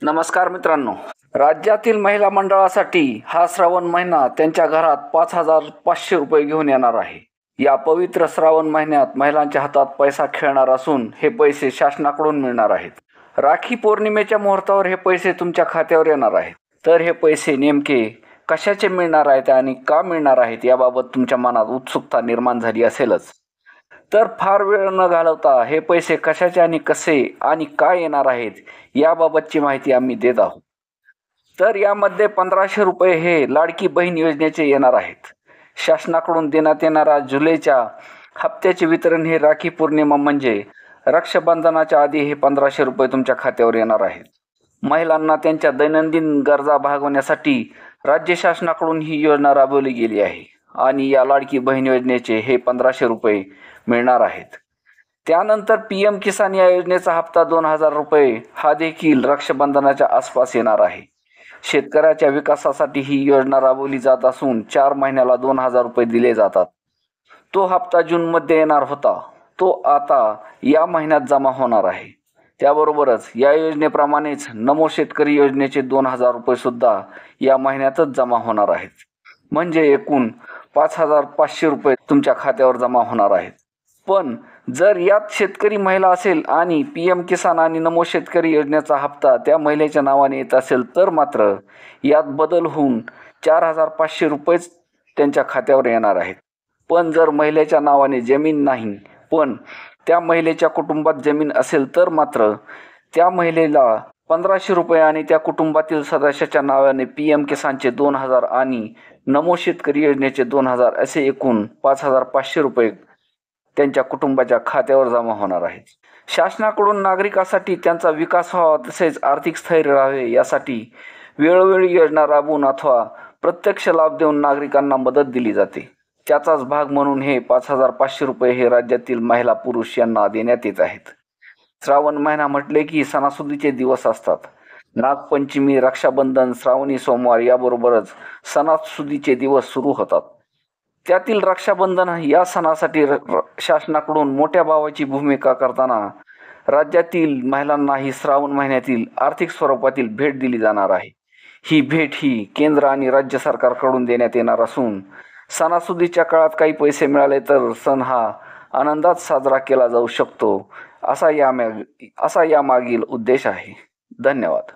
नमस्कार मित्रांनो, राज्यातील महिला मंडळासाठी हा श्रावण महिना त्यांच्या घरात 5,500 रुपये घेऊन येणार आहे. या पवित्र श्रावण महिन्यात महिलांच्या हातात पैसा खेळणार असून हे पैसे शासनाकडून मिळणार आहेत. राखी पौर्णिमेच्या मुहूर्तावर हे पैसे तुमच्या खात्यावर येणार आहेत. तर हे पैसे नेमके कशाचे मिळणार आहेत आणि का मिळणार आहेत याबाबत तुमच्या मनात उत्सुकता निर्माण झाली असेलच. तर फार वेळ न घालवता हे पैसे कशाचे आणि कसे आणि काय येणार आहेत याबाबतची माहिती आम्ही देत आहोत. तर यामध्ये 1,500 रुपये हे लाडकी बहीण योजनेचे येणार आहेत. शासनाकडून देण्यात येणारा जुलैच्या हप्त्याचे वितरण हे राखी पौर्णिमा म्हणजे रक्षाबंधनाच्या आधी हे 1,500 रुपये तुमच्या खात्यावर येणार आहेत. महिलांना त्यांच्या दैनंदिन गरजा भागवण्यासाठी राज्य शासनाकडून ही योजना राबवली गेली आहे आणि या लाडकी बहीण योजनेचे हे 1,500 रुपये मिळणार आहेत. त्यानंतर PM किसान या योजनेचा हप्ता 2,000 रुपये हा देखील रक्षाबंधनाच्या आसपास येणार आहे. शेतकऱ्याच्या विकासासाठी ही योजना राबवली जात असून 4 महिन्याला 2,000 रुपये दिले जातात. तो हप्ता जूनमध्ये येणार होता, तो आता या महिन्यात जमा होणार आहे. त्याबरोबरच या योजनेप्रमाणेच नमो शेतकरी योजनेचे 2,000 रुपये सुद्धा या महिन्यातच जमा होणार आहेत. म्हणजे एकूण 5,500 रुपये तुमच्या खात्यावर जमा होणार आहेत. पण जर यात शेतकरी महिला असेल आणि PM किसान आणि नमो शेतकरी योजनेचा हप्ता त्या महिलेच्या नावाने येत असेल तर मात्र यात बदल होऊन 4,500 रुपयेच त्यांच्या खात्यावर येणार आहेत. पण जर महिलेच्या नावाने जमीन नाही पण त्या महिलेच्या कुटुंबात जमीन असेल तर मात्र त्या महिलेला 1,500 रुपये आणि त्या कुटुंबातील सदस्याच्या नावाने PM किसानचे 2,000 आणि नमो शेतकरी योजनेचे 2,000 असे एकूण 5,500 रुपये त्यांच्या कुटुंबाच्या खात्यावर जमा होणार आहेत. शासनाकडून नागरिकांसाठी त्यांचा विकास व्हावा तसेच आर्थिक स्थैर्य राहावे यासाठी वेळोवेळी योजना राबवून अथवा प्रत्यक्ष लाभ देऊन नागरिकांना मदत दिली जाते. त्याचाच भाग म्हणून हे 5,500 रुपये हे राज्यातील महिला पुरुष यांना देण्यात येत आहेत. श्रावण महिना म्हटले की सणासुदीचे दिवस असतात. नागपंचमी, रक्षाबंधन, श्रावणी सोमवार याबरोबरच सणासुदीचे दिवस सुरू होतात. त्यातील रक्षाबंधन या सणासाठी शासनाकडून मोठ्या भावाची भूमिका करताना राज्यातील महिलांना ही श्रावण महिन्यातील आर्थिक स्वरूपातील भेट दिली जाणार आहे. ही भेट ही केंद्र आणि राज्य सरकारकडून देण्यात येणार असून सणासुदीच्या काळात काही पैसे मिळाले तर सण हा आनंदात साजरा केला जाऊ शकतो असा यामागील उद्देश आहे. धन्यवाद.